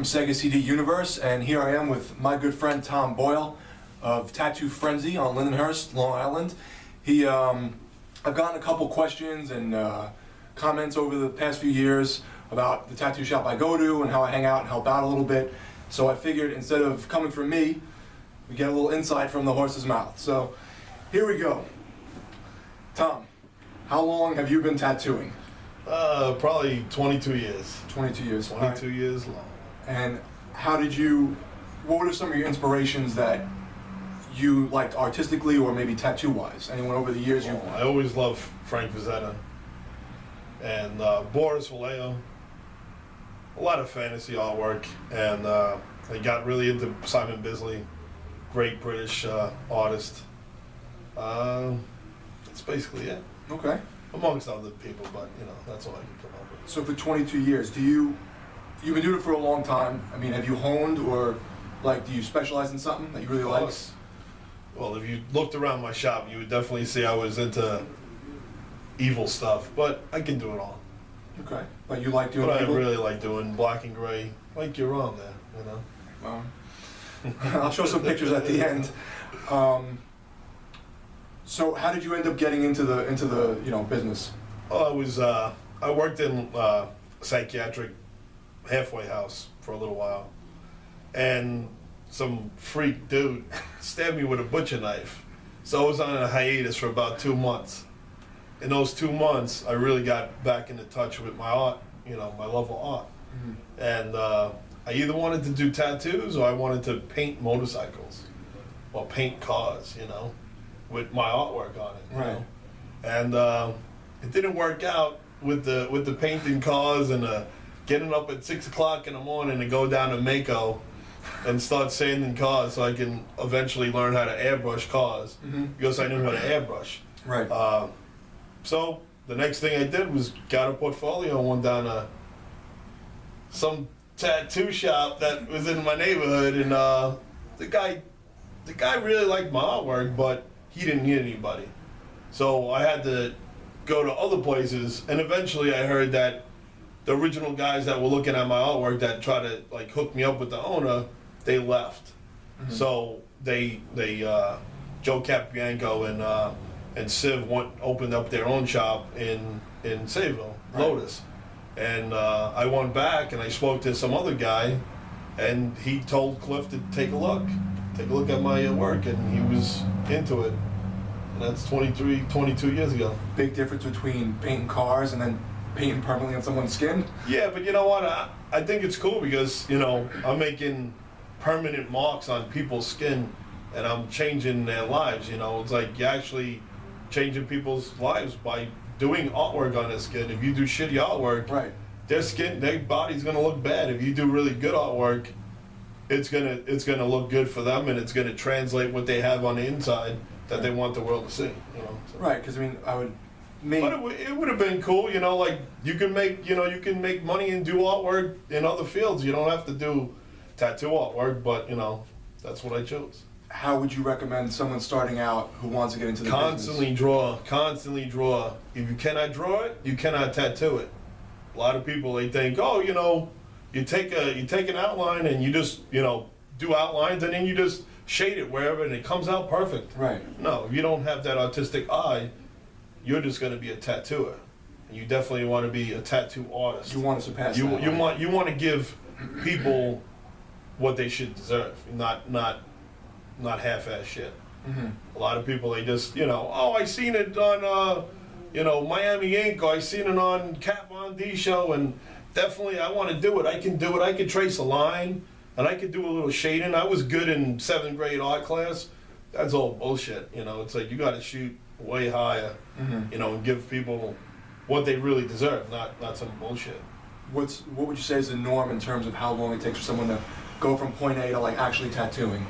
Sega CD Universe, and here I am with my good friend Thom Boyle of Tattoo Frenzy on Lindenhurst, Long Island. I've gotten a couple questions and comments over the past few years about the tattoo shop I go to and how I hang out and help out a little bit. So I figured instead of coming from me, we get a little insight from the horse's mouth. So here we go. Thom, how long have you been tattooing? Probably 22 years. 22 years. 22 years long. And what were some of your inspirations that you liked artistically or maybe tattoo-wise? Anyone over the years you... I always loved Frank Frazetta and Boris Vallejo. A lot of fantasy artwork, and I got really into Simon Bisley, great British artist. That's basically it. Okay. Amongst other people, but you know, that's all I can come up with. So for 22 years, you've been doing it for a long time. I mean, have you honed or do you specialize in something that you really like? Well, if you looked around my shop, you would definitely see I was into evil stuff, but I can do it all. Okay. But you like doing evil? I really like doing black and gray, like you're on there, you know? I'll show some pictures at the end. So how did you end up getting into the business? Oh, I worked in a psychiatric halfway house for a little while, and some freak dude stabbed me with a butcher knife. So I was on a hiatus for about 2 months. In those 2 months, I really got back into touch with my art, my love of art. Mm-hmm. And I either wanted to do tattoos or I wanted to paint motorcycles or paint cars, with my artwork on it. Right. And it didn't work out with the painting cars and getting up at 6 o'clock in the morning to go down to Mako and start sanding cars so I can eventually learn how to airbrush cars, mm-hmm. because I knew how to airbrush. Right. So the next thing I did was got a portfolio and went down to some tattoo shop that was in my neighborhood, and the guy really liked my artwork, but he didn't need anybody. So I had to go to other places, and eventually I heard that the original guys that were looking at my artwork that tried to hook me up with the owner, they left. Mm-hmm. So they Joe Capianco and Civ opened up their own shop in Sayville, right. Lotus. And I went back and I spoke to some other guy, and he told Cliff to take a look at my work, and he was into it. And that's 22 years ago. Big difference between painting cars and then painting permanently on someone's skin? Yeah, but you know what? I think it's cool because, I'm making permanent marks on people's skin, and I'm changing their lives, It's like you're actually changing people's lives by doing artwork on their skin. If you do shitty artwork, right, their body's gonna look bad. If you do really good artwork, it's gonna look good for them, and it's gonna translate what they have on the inside that they want the world to see. So. Right, because I mean, But it would have been cool, you can make money and do artwork in other fields. You don't have to do tattoo artwork, but that's what I chose. How would you recommend someone starting out who wants to get into the business? Constantly draw. If you cannot draw it, you cannot tattoo it. A lot of people, they think, you take an outline and you just, do outlines and then you just shade it wherever and it comes out perfect. Right. No, if you don't have that artistic eye, you're just going to be a tattooer. And you definitely want to be a tattoo artist. You want to surpass that. You want to give people what they should deserve, not half-ass shit. Mm-hmm. A lot of people, they just, I seen it on, Miami Ink, or I seen it on Kat Von D show, and definitely I want to do it. I can do it. I can trace a line, and I could do a little shading. I was good in 7th grade art class. That's all bullshit. It's like you got to shoot way higher, mm-hmm. And give people what they really deserve, not some bullshit. What would you say is the norm in terms of how long it takes for someone to go from point A to actually tattooing?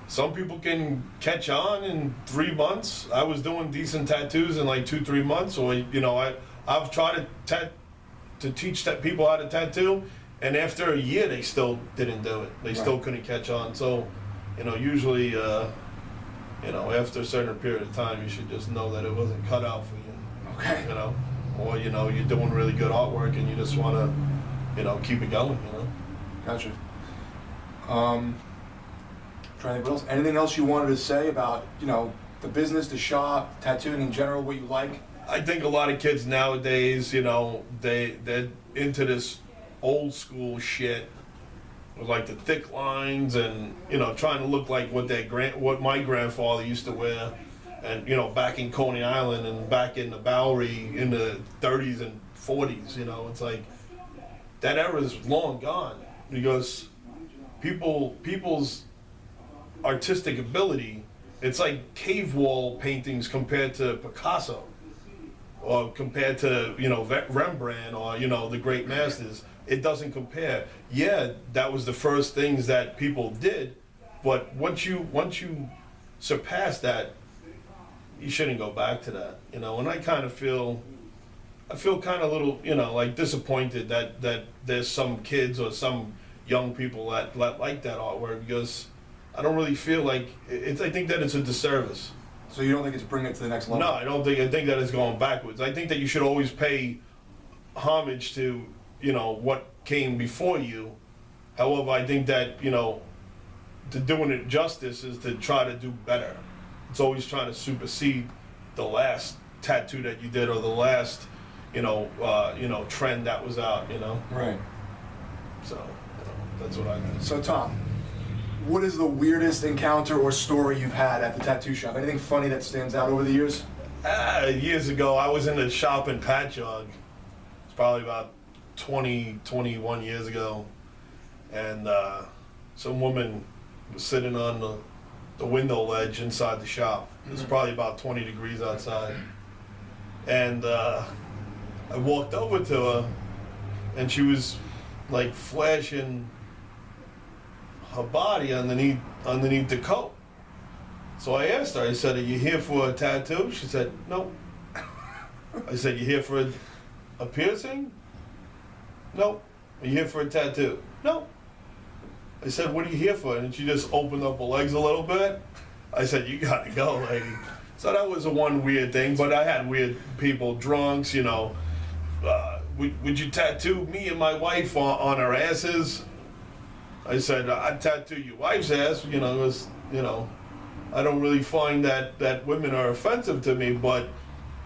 Some people can catch on in 3 months. I was doing decent tattoos in 2-3 months. Or I've tried to teach people how to tattoo, and after a year they still didn't do it. They still couldn't catch on. So, usually, after a certain period of time, you should just know that it wasn't cut out for you. Okay. Or you're doing really good artwork and you just want to keep it going. Gotcha. Trying to think what else. Anything else you wanted to say about, the business, the shop, tattooing in general, what you like? I think a lot of kids nowadays, they're into this old school shit with like the thick lines and trying to look like what my grandfather used to wear, and back in Coney Island and back in the Bowery in the 30s and 40s. It's like that era is long gone because people's artistic ability. It's like cave wall paintings compared to Picasso, or compared to Rembrandt, or the great masters. It doesn't compare. Yeah, that was the first things that people did, but once you surpass that, you shouldn't go back to that. And I kind of feel kind of a little like disappointed that there's some kids or some young people that like that artwork, because I don't really feel like it's. I think that it's a disservice. So you don't think it's bringing it to the next level? No, I don't think. I think that it's going backwards. I think that you should always pay homage to what came before you. However, I think that to doing it justice is to try to do better. It's always trying to supersede the last tattoo that you did or the last trend that was out. Right. So that's what I think. So Thom, what is the weirdest encounter or story you've had at the tattoo shop? Anything funny that stands out over the years? Years ago, I was in a shop in Patchogue. It's probably about 21 years ago. And some woman was sitting on the window ledge inside the shop. It was probably about 20 degrees outside. And I walked over to her, and she was like flashing her body underneath the coat. So I asked her, I said, "Are you here for a tattoo?" She said, "No." I said, "You here for a piercing?" "No." "Are you here for a tattoo?" "No." I said, "What are you here for?" And she just opened up her legs a little bit. I said, "You gotta go, lady." So that was one weird thing, but I had weird people, drunks, would you tattoo me and my wife on our asses? I said, "I'd tattoo your wife's ass," I don't really find that women are offensive to me, but,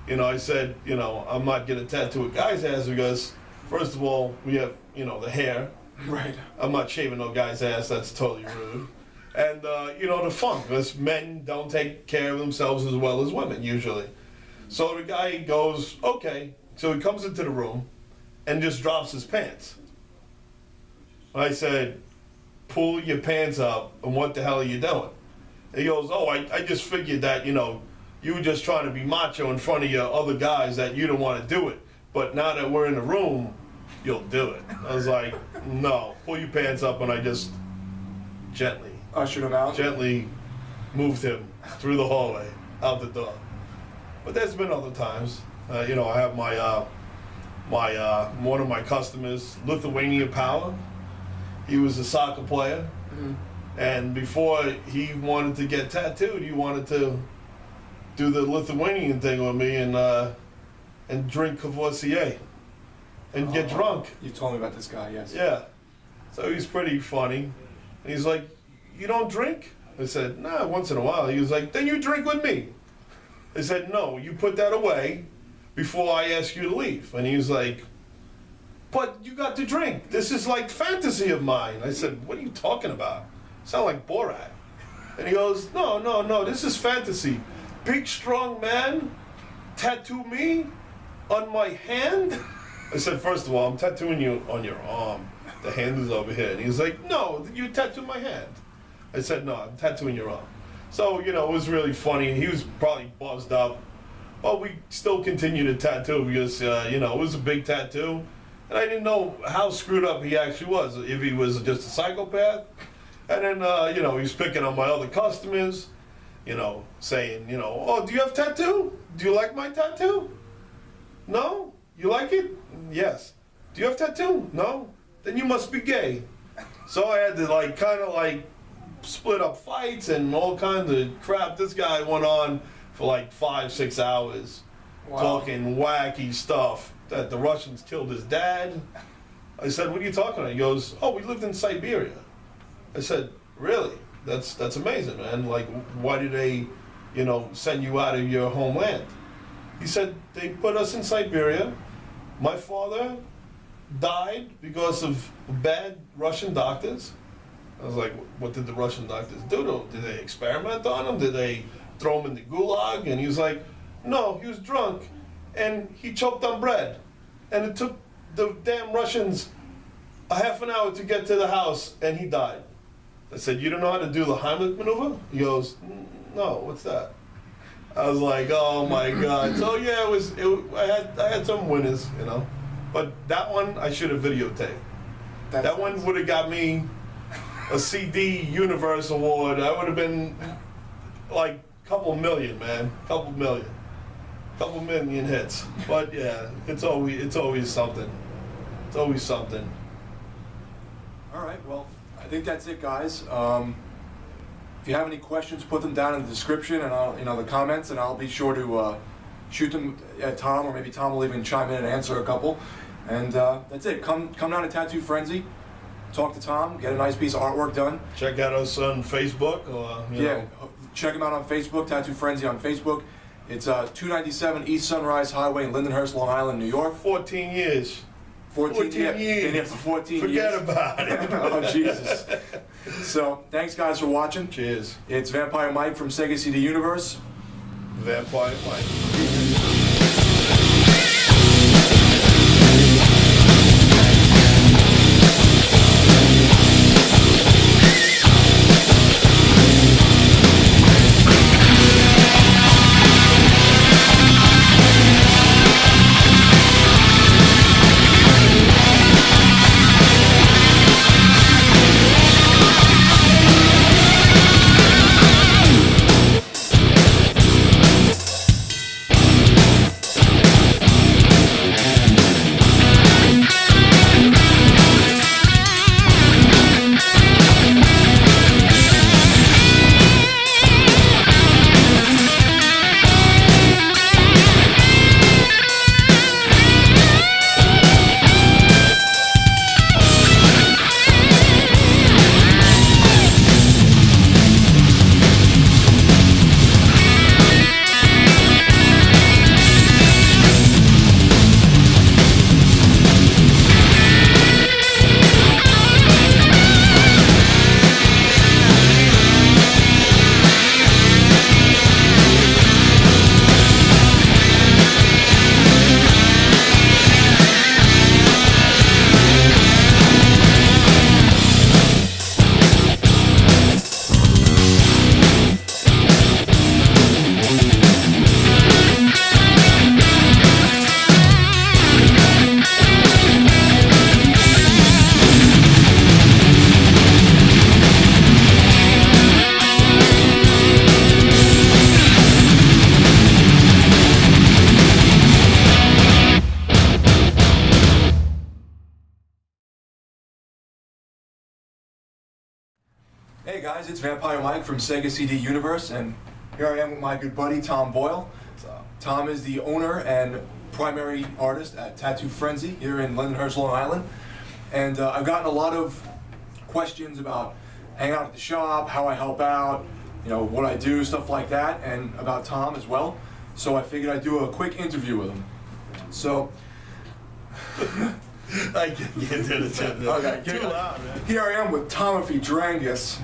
I said, I'm not gonna tattoo a guy's ass because, first of all, we have, the hair. Right. I'm not shaving no guy's ass, that's totally rude. And, the funk, because men don't take care of themselves as well as women, usually. So the guy goes, okay. So he comes into the room and just drops his pants. I said, "Pull your pants up, and what the hell are you doing?" And he goes, "Oh, I just figured that, you were just trying to be macho in front of your other guys that you don't want to do it. But now that we're in the room, you'll do it." I was like, "No, pull your pants up," and I just gently Ushered him out? Gently moved him through the hallway, out the door. But there's been other times. I have one of my customers, Lithuanian Power. He was a soccer player. Mm-hmm. And before he wanted to get tattooed, he wanted to do the Lithuanian thing with me and drink Cavossier and get drunk. You told me about this guy, yes. Yeah. So he's pretty funny. And he's like, "You don't drink?" I said, "Nah, once in a while." He was like, "Then you drink with me." I said, "No, you put that away before I ask you to leave." And he was like, "But you got to drink. This is like fantasy of mine." I said, "What are you talking about? You sound like Borat." And he goes, No, this is fantasy. Big, strong man tattoo me on my hand?" I said, "First of all, I'm tattooing you on your arm. The hand is over here." And he was like, "No, you tattoo my hand." I said, "No, I'm tattooing your arm." So, it was really funny. He was probably buzzed up. But we still continued to tattoo because, it was a big tattoo. And I didn't know how screwed up he actually was. If he was just a psychopath. And then, he was picking on my other customers, saying, "Oh, do you have tattoo? Do you like my tattoo? No? You like it? Yes. Do you have tattoo? No? Then you must be gay." So I had to kind of split up fights and all kinds of crap. This guy went on for 5-6 hours. Wow. Talking wacky stuff, that the Russians killed his dad. I said, what are you talking about? He goes, oh, we lived in Siberia. I said, really? That's amazing, man. Like, why did they, send you out of your homeland? He said, they put us in Siberia. My father died because of bad Russian doctors. I was like, what did the Russian doctors do? Did they experiment on him? Did they throw him in the gulag? And he was like, no, he was drunk and he choked on bread. And it took the damn Russians a half an hour to get to the house and he died. I said, you don't know how to do the Heimlich maneuver? He goes, no, what's that? I was like, oh my God. So yeah, I had some winners, But that one, I should have videotaped. That one would have got me a CD Universe Award. I would have been like a couple million, man. Couple million hits. But yeah, it's always something. It's always something. All right, well, I think that's it, guys. If you have any questions, put them down in the description and the comments, and I'll be sure to shoot them at Thom, or maybe Thom will even chime in and answer a couple. And that's it. Come down to Tattoo Frenzy, talk to Thom, get a nice piece of artwork done. Check out us on Facebook, or check him out on Facebook, Tattoo Frenzy on Facebook. It's 297 East Sunrise Highway in Lindenhurst, Long Island, New York. 14 years. 14 years. Been here for 14 Forget years. Forget about it. Oh, Jesus. So, thanks guys for watching. Cheers. It's Vampire Mike from Sega CD Universe. Vampire Mike. Hey guys, it's Vampire Mike from Sega CD Universe, and here I am with my good buddy Thom Boyle. Thom is the owner and primary artist at Tattoo Frenzy here in Lindenhurst, Long Island. And I've gotten a lot of questions about hanging out at the shop, how I help out, what I do, stuff like that, and about Thom as well. So I figured I'd do a quick interview with him. So. I can't do it. Okay, too loud, man. Here I am with Timothy Drangus.